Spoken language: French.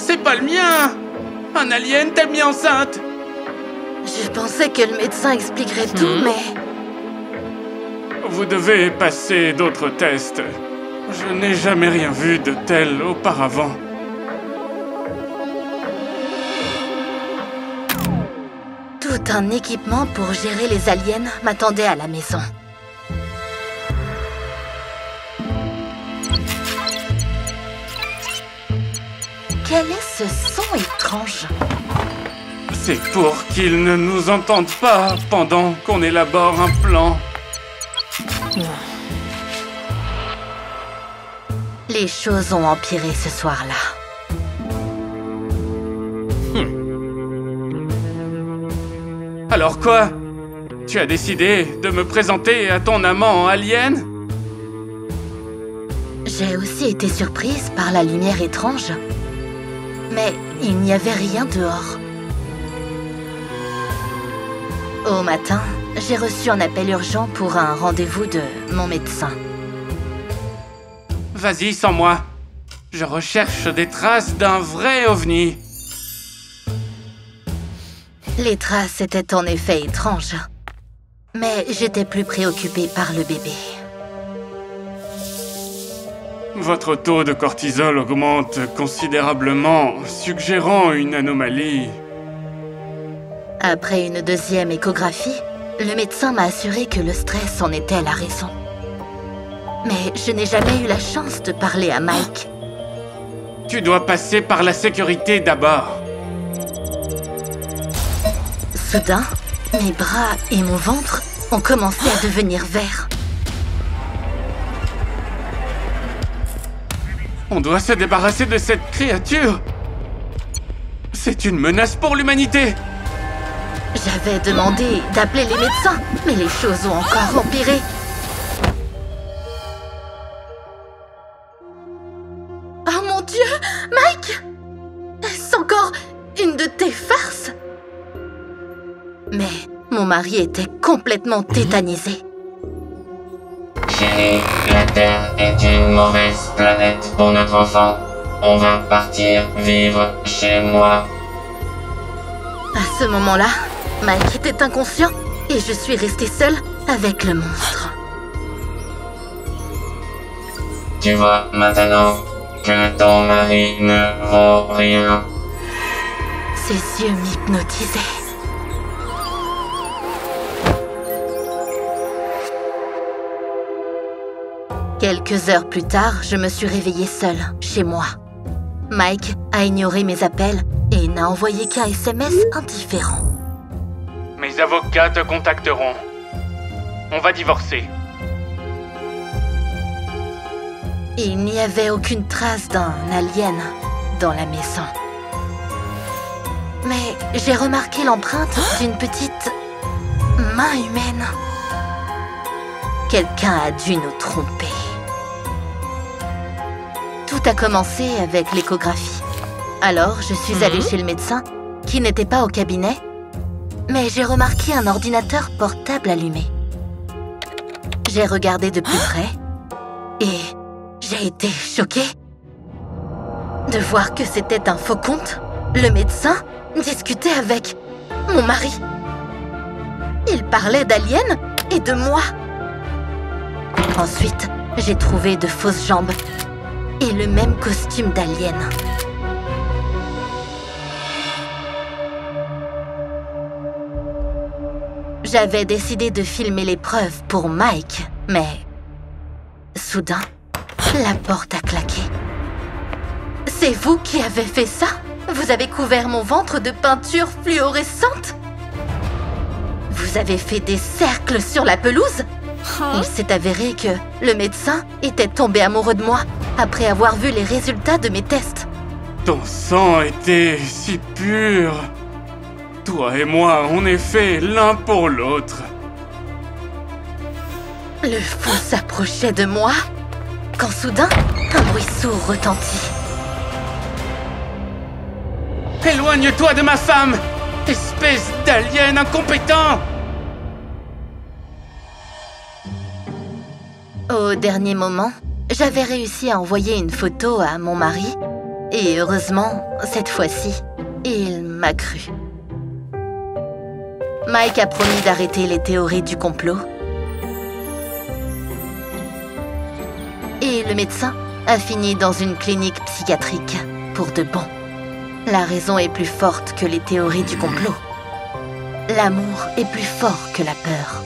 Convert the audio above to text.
c'est pas le mien! Un alien t'a mis enceinte! Je pensais que le médecin expliquerait tout, mais... Vous devez passer d'autres tests. Je n'ai jamais rien vu de tel auparavant. Tout un équipement pour gérer les aliens m'attendait à la maison. Quel est ce son étrange? C'est pour qu'ils ne nous entendent pas pendant qu'on élabore un plan. Les choses ont empiré ce soir-là. Alors quoi? Tu as décidé de me présenter à ton amant alien? J'ai aussi été surprise par la lumière étrange. Mais il n'y avait rien dehors. Au matin, j'ai reçu un appel urgent pour un rendez-vous de mon médecin. Vas-y, sans moi. Je recherche des traces d'un vrai ovni. Les traces étaient en effet étranges. Mais j'étais plus préoccupée par le bébé. Votre taux de cortisol augmente considérablement, suggérant une anomalie. Après une deuxième échographie, le médecin m'a assuré que le stress en était la raison. Mais je n'ai jamais eu la chance de parler à Mike. Tu dois passer par la sécurité d'abord. Soudain, mes bras et mon ventre ont commencé à devenir verts. On doit se débarrasser de cette créature. C'est une menace pour l'humanité. J'avais demandé d'appeler les médecins, mais les choses ont encore empiré. Oh mon Dieu, Mike! Est-ce encore une de tes farces? Mais mon mari était complètement tétanisé. Chérie, la Terre est une mauvaise planète pour notre enfant. On va partir vivre chez moi. À ce moment-là, Mike était inconscient et je suis restée seule avec le monstre. Tu vois maintenant que ton mari ne vaut rien. Ses yeux m'hypnotisaient. Quelques heures plus tard, je me suis réveillée seule, chez moi. Mike a ignoré mes appels et n'a envoyé qu'un SMS indifférent. Mes avocats te contacteront. On va divorcer. Il n'y avait aucune trace d'un alien dans la maison. Mais j'ai remarqué l'empreinte d'une petite main humaine. Quelqu'un a dû nous tromper. Tout a commencé avec l'échographie. Alors, je suis allée chez le médecin, qui n'était pas au cabinet, mais j'ai remarqué un ordinateur portable allumé. J'ai regardé de plus près, et j'ai été choquée de voir que c'était un faux compte. Le médecin discutait avec mon mari. Il parlait d'aliens et de moi. Ensuite, j'ai trouvé de fausses jambes et le même costume d'alien. J'avais décidé de filmer l'épreuve pour Mike, mais... Soudain, la porte a claqué. C'est vous qui avez fait ça? Vous avez couvert mon ventre de peinture fluorescente? Vous avez fait des cercles sur la pelouse? Il s'est avéré que le médecin était tombé amoureux de moi après avoir vu les résultats de mes tests. Ton sang était si pur. Toi et moi, on est faits l'un pour l'autre. Le fou s'approchait de moi quand soudain, un bruit sourd retentit. Éloigne-toi de ma femme, espèce d'alien incompétent! Au dernier moment, j'avais réussi à envoyer une photo à mon mari, Et heureusement, cette fois-ci, il m'a cru. Mike a promis d'arrêter les théories du complot. Et le médecin a fini dans une clinique psychiatrique pour de bon. La raison est plus forte que les théories du complot. L'amour est plus fort que la peur.